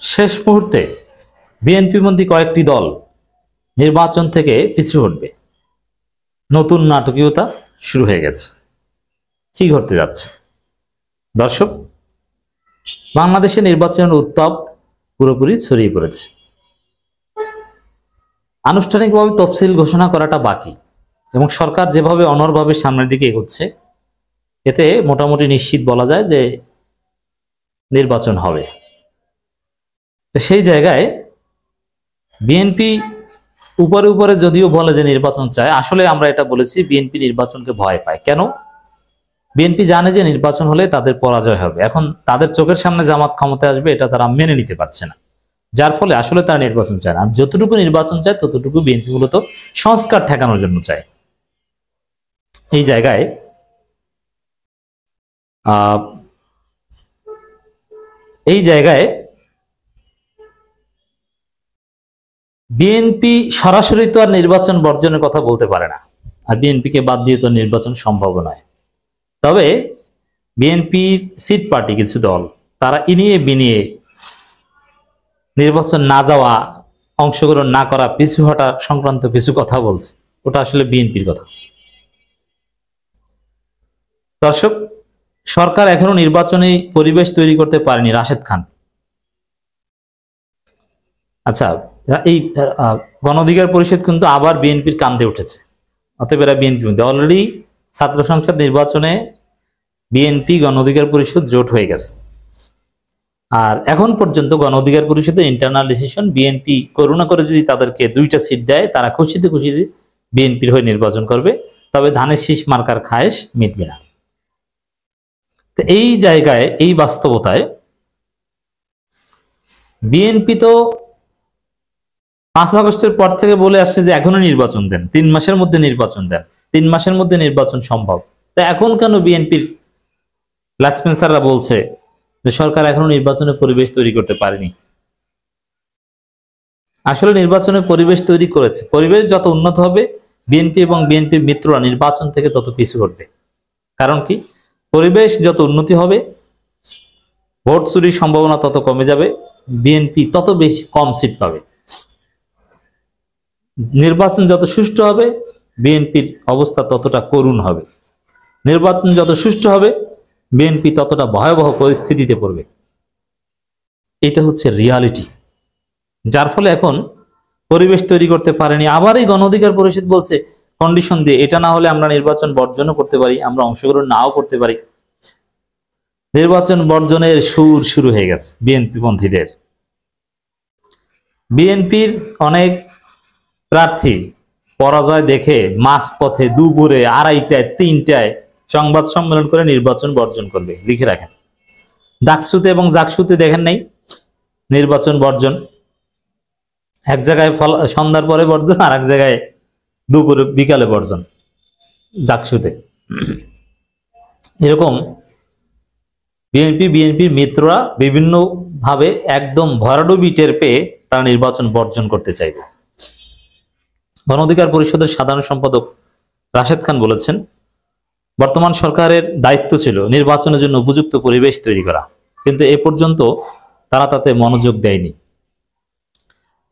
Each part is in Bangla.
শেষ মুহূর্তে বিএনপিপন্থী কয়েকটি দল নির্বাচন থেকে পিছু হটবে। নতুন নাটকীয়তা শুরু হয়ে গেছে। কি ঘটতে যাচ্ছে দর্শক? বাংলাদেশে নির্বাচনের উত্তাপ পুরোপুরি ছড়িয়ে পড়েছে। আনুষ্ঠানিকভাবে তফসিল ঘোষণা করাটা বাকি এবং সরকার যেভাবে অনড়ভাবে সামনের দিকে এগোচ্ছে, এতে মোটামুটি নিশ্চিত বলা যায় যে নির্বাচন হবে। সেই জায়গায় বিএনপি উপরে উপরে যদিও বলে যে নির্বাচন চায়, আসলে আমরা এটা বলেছি বিএনপি নির্বাচনকে ভয় পায়। কেন? বিএনপি জানে যে নির্বাচন হলে তাদের পরাজয় হবে। এখন তাদের চোখের সামনে জামাত ক্ষমতায় আসবে, এটা তারা মেনে নিতে পারছে না, যার ফলে আসলে তারা নির্বাচন চায় না। আর যতটুকু নির্বাচন চায় ততটুকু বিএনপি মূলত সংস্কার ঠেকানোর জন্য চায়। এই জায়গায় বিএনপি সরাসরি তো আর নির্বাচন বর্জনের কথা বলতে পারে না, আর বিএনপিকে বাদ দিয়ে তো নির্বাচন সম্ভব নয়। তবে বিএনপির সিট পার্টি কিছু দল তারা ইনিয়ে বিনিয়ে নির্বাচন না যাওয়া, অংশগ্রহণ না করা, পিছু হটা সংক্রান্ত কিছু কথা বলছে। ওটা আসলে বিএনপির কথা। দর্শক, সরকার এখনো নির্বাচনী পরিবেশ তৈরি করতে পারেনি। রাশেদ খান, আচ্ছা, এই গণ অধিকার পরিষদ কিন্তু আবার বিএনপির কান্দে উঠেছে। অতএব এরা বিএনপি অলরেডি ছাত্র সংসদ নির্বাচনে বিএনপি গণ অধিকার পরিষদ জোট হয়ে গেছে। আর এখন পর্যন্ত গণ অধিকার পরিষদের ইন্টারনাল ডিসিশন, বিএনপি করুণা করে যদি তাদেরকে 2টা সিট দেয়, তারা খুশিতে খুশিতে বিএনপির হয়ে নির্বাচন করবে। তবে ধানের শীষ মার্কার খায়েশ মিটবে না। তো এই জায়গায়, এই বাস্তবতায় বিএনপি তো 5 আগস্টের পর থেকে বলে আসছে যে এখনো নির্বাচন দেন, 3 মাসের মধ্যে নির্বাচন দেন, 3 মাসের মধ্যে নির্বাচন সম্ভব। তা এখন কেন বিএনপির লাসপেন্সাররা বলছে যে সরকার এখনো নির্বাচনের পরিবেশ তৈরি করতে পারেনি? আসলে নির্বাচনের পরিবেশ তৈরি করেছে। পরিবেশ যত উন্নত হবে, বিএনপি এবং বিএনপির মিত্ররা নির্বাচন থেকে তত পিছু হটবে। কারণ কি? পরিবেশ যত উন্নতি হবে, ভোট চুরির সম্ভাবনা তত কমে যাবে, বিএনপি তত বেশি কম সিট পাবে। নির্বাচন যত সুষ্ঠু হবে, বিএনপির অবস্থা ততটা করুণ হবে। নির্বাচন যত সুষ্ঠু হবে, বিএনপি ততটা ভয়াবহ পরিস্থিতিতে পড়বে। এটা হচ্ছে রিয়ালিটি, যার ফলে এখন পরিবেশ তৈরি করতে পারেনি। আবার এই গণ অধিকার পরিষদ বলছে কন্ডিশন দিয়ে, এটা না হলে আমরা নির্বাচন বর্জনও করতে পারি, আমরা অংশগ্রহণ নাও করতে পারি। নির্বাচন বর্জনের সুর শুরু হয়ে গেছে বিএনপি পন্থীদের। বিএনপির অনেক প্রার্থী পরাজয় দেখে মাঝপথে দুপুরে 2:30টায় 3টায় সংবাদ সম্মেলন করে নির্বাচন বর্জন করবে। লিখে রাখেন। ডাকসুতে এবং জাকসুতে দেখেন নাই নির্বাচন বর্জন? এক জায়গায় সন্ধ্যার পরে বর্জন, আর এক জায়গায় দুপুরে বিকালে বর্জন, জাকসুতে। এরকম বিএনপির মিত্ররা বিভিন্ন ভাবে একদম ভরাডুবি টের পেয়ে তারা নির্বাচন বর্জন করতে চাইবে। গণ অধিকার পরিষদের সাধারণ সম্পাদক রাশেদ খান বলেছেন, বর্তমান সরকারের দায়িত্ব ছিল নির্বাচনের জন্য উপযুক্ত পরিবেশ তৈরি করা, কিন্তু এ পর্যন্ত তারা তাতে মনোযোগ দেয়নি।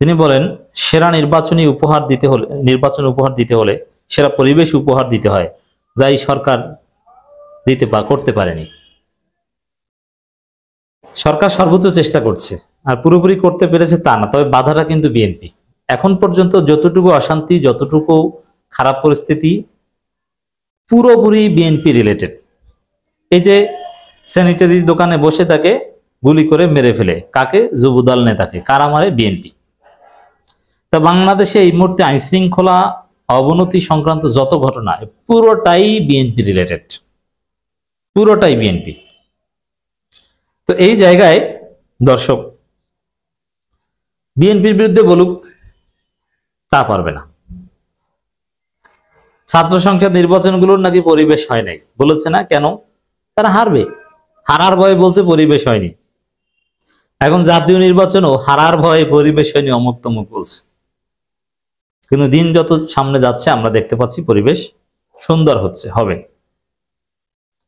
তিনি বলেন, সেরা নির্বাচন উপহার দিতে হলে সেরা পরিবেশ উপহার দিতে হয়, যা এই সরকার করতে পারেনি। সরকার সর্বোচ্চ চেষ্টা করছে, আর পুরোপুরি করতে পেরেছে তা না, তবে বাধাটা কিন্তু বিএনপি। এখন পর্যন্ত যতটুকু অশান্তি, যতটুকু খারাপ পরিস্থিতি, পুরোপুরি বিএনপি রিলেটেড। এই যে স্যানিটারির দোকানে বসে তাকে গুলি করে মেরে ফেলে, কাকে? যুবদল নেতাকে। কারা মারে? বিএনপি। তা বাংলাদেশে এই মুহূর্তে আইন শৃঙ্খলা অবনতি সংক্রান্ত যত ঘটনা, পুরোটাই বিএনপি রিলেটেড, পুরোটাই বিএনপি। তো এই জায়গায় দর্শক, বিএনপির বিরুদ্ধে বলুক, তা পারবে না। ছাত্র সংসদ নির্বাচনগুলোর নাকি পরিবেশ হয় নাই, বলেছে না? কেন? তারা হারবে, হারার ভয়ে বলছে পরিবেশ হয়নি। এখন জাতীয় নির্বাচনও হারার ভয়ে পরিবেশ হয়নি, অমুক তমুক বলছে। কিন্তু দিন যত সামনে যাচ্ছে আমরা দেখতে পাচ্ছি পরিবেশ সুন্দর হচ্ছে, হবে।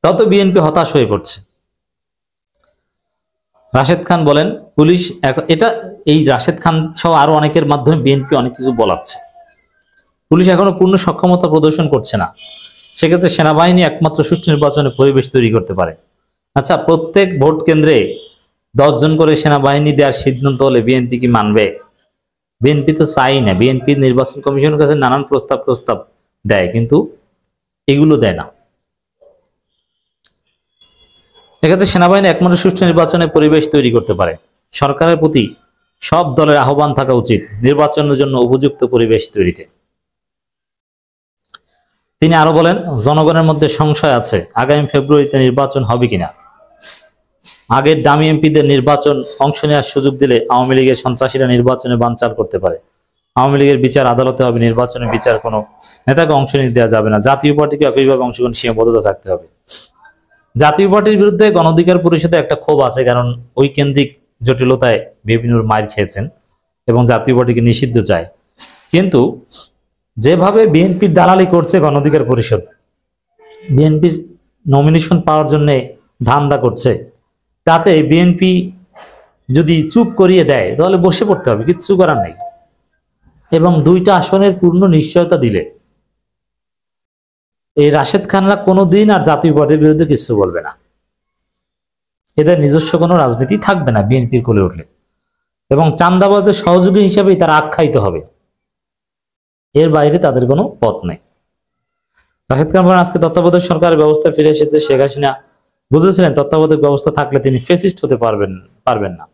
তত বিএনপি হতাশ হয়ে পড়ছে। রাশেদ খান বলেন, পুলিশ এটা এই রাশেদ খান সহ আরো অনেকের মাধ্যমে বিএনপি অনেক কিছু বলাচ্ছে। পুলিশ এখনো পূর্ণ সক্ষমতা প্রদর্শন করছে না, সেক্ষেত্রে সেনাবাহিনী একমাত্র সুষ্ঠু নির্বাচনের পরিবেশ তৈরি করতে পারে। আচ্ছা, প্রত্যেক ভোট কেন্দ্রে 10 জন করে সেনাবাহিনী দেওয়ার সিদ্ধান্ত হলে বিএনপি কি মানবে? বিএনপি তো চাই না। বিএনপি নির্বাচন কমিশনের কাছে নানান প্রস্তাব দেয়, কিন্তু এগুলো দেয় না। এক্ষেত্রে সেনাবাহিনী একমাত্র সুষ্ঠু নির্বাচনের পরিবেশ তৈরি করতে পারে। সরকারের প্রতি সব দলের আহ্বান থাকা উচিত নির্বাচনের জন্য উপযুক্ত পরিবেশ তৈরিতে। তিনি আরো বলেন, জনগণের মধ্যে সংশয় আছে আগামী ফেব্রুয়ারিতে নির্বাচন হবে কিনা। আগের দামি এমপিদের নির্বাচন অংশ নেওয়ার সুযোগ দিলে আওয়ামী লীগের সন্ত্রাসীরা নির্বাচনে বানচাল করতে পারে। আওয়ামী লীগের বিচার আদালতে হবে, নির্বাচনের বিচার কোনো নেতাকে অংশ নিতে দেওয়া যাবে না। জাতীয় পার্টিকে একইভাবে অংশগ্রহণ সীমাবদ্ধতা থাকতে হবে। জাতীয় পার্টির বিরুদ্ধে গণ অধিকার পরিষদে একটা ক্ষোভ আছে, কারণ ওই কেন্দ্রিক জটিলতায় বিপিনুর মাইর খেয়েছেন এবং জাতীয় পার্টিকে নিষিদ্ধ চায়। কিন্তু যেভাবে বিএনপির দালালি করছে গণ অধিকার পরিষদ, বিএনপির নমিনেশন পাওয়ার জন্য ধান্দা করছে, তাতে বিএনপি যদি চুপ করিয়ে দেয় তাহলে বসে পড়তে হবে, কিচ্ছু করার নেই। এবং 2টা আসনের পূর্ণ নিশ্চয়তা দিলে এই রাশেদ খানরা কোনোদিন আর জাতীয় পার্টির বিরুদ্ধে কিছু বলবে না। এদের নিজস্ব কোনো রাজনীতি থাকবে না বিএনপির কোলে উঠলে, এবং চাঁদাবাজের সহযোগী হিসেবেই তারা আখ্যায়িত হবে। এর বাইরে তাদের কোনো পথ নেই। রাশেদ খান বলেন, আজকে তত্ত্বাবধায়ক সরকারের ব্যবস্থা ফিরে এসেছে। শেখ হাসিনা বুঝেছিলেন তত্ত্বাবধায়ক ব্যবস্থা থাকলে তিনি ফেসিস্ট হতে পারবেন না।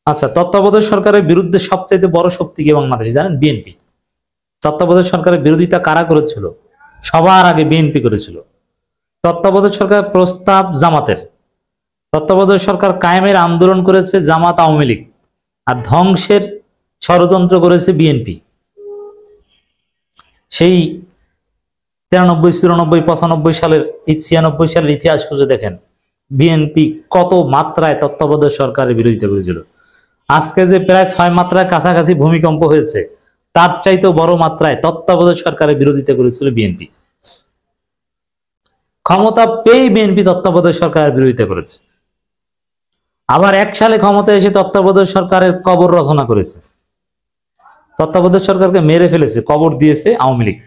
আচ্ছা, তত্ত্বাবধায়ক সরকারের বিরুদ্ধে সবচেয়ে বড় শক্তি কি বাংলাদেশে জানেন? বিএনপি। তত্ত্বাবধায়ক সরকারের বিরোধিতা কারা করেছিল? সবার আগে বিএনপি করেছিল। তত্ত্বাবধায়ক সরকার প্রস্তাব জামাতের, তত্ত্বাবধায়ক সরকার কায়েমের আন্দোলন করেছে জামাত আওয়ামী লীগ, আর ধ্বংসের ষড়যন্ত্র করেছে বিএনপি। সেই 93, 94, 95 সালের 96 সালের ইতিহাস খুঁজে দেখেন বিএনপি কত মাত্রায় তত্ত্বাবধায়ক সরকারের বিরোধিতা করেছিল। আজকে যে প্রায় 6 মাত্রায় কাছাকাছি ভূমিকম্প হয়েছে, তার চাইতেও বড় মাত্রায় তত্ত্বাবধায়ক সরকারের বিরোধিতা করেছিল বিএনপি। ক্ষমতা পেয়ে বিএনপি তত্ত্বাবধায়ক সরকারের বিরোধিতা করেছে। আবার 1 সালে ক্ষমতায় এসে তত্ত্বাবধায়ক সরকারের কবর রচনা করেছে। তত্ত্বাবধায়ক সরকারকে মেরে ফেলেছে, কবর দিয়েছে আওয়ামী লীগ,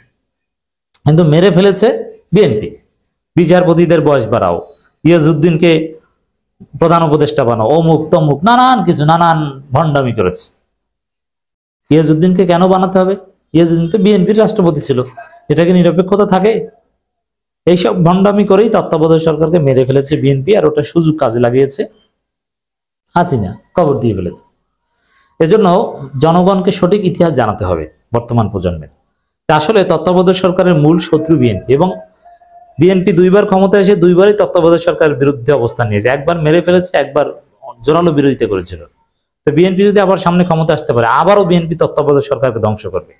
কিন্তু মেরে ফেলেছে বিএনপি। বিচারপতিদের বয়স বাড়াও, ইয়াজউদ্দিনকে প্রধান উপদেষ্টা বানাও, অমুক তমুক নানান কিছু, নানান ভণ্ডামি করেছে। ইয়াজউদ্দিনকে কেন বানাতে হবে? ইয়াজউদ্দিন তো বিএনপির রাষ্ট্রপতি ছিল, এটাকে নিরপেক্ষতা থাকে? এইসব ভণ্ডামি করেই তত্ত্বাবধায়ক সরকারকে মেরে ফেলেছে বিএনপি, আর ওটা সুযোগ কাজে লাগিয়েছে হাসিনা, কবর দিয়ে ফেলেছে। এজন্য জনগণকে সঠিক ইতিহাস জানাতে হবে বর্তমান প্রজন্মের। আসলে তত্ত্বাবধায়ক সরকারের মূল শত্রু বিএনপি, এবং বিএনপি 2বার ক্ষমতায় এসে 2বারই তত্ত্বাবধায়ক সরকারের বিরুদ্ধে অবস্থান নিয়েছে। একবার মেরে ফেলেছে, একবার জোরালো বিরোধিতা করেছিল। তো বিএনপি যদি আবার সামনে ক্ষমতা আসতে পারে, আবারও বিএনপি তত্ত্বাবধায়ক সরকারকে ধ্বংস করবে।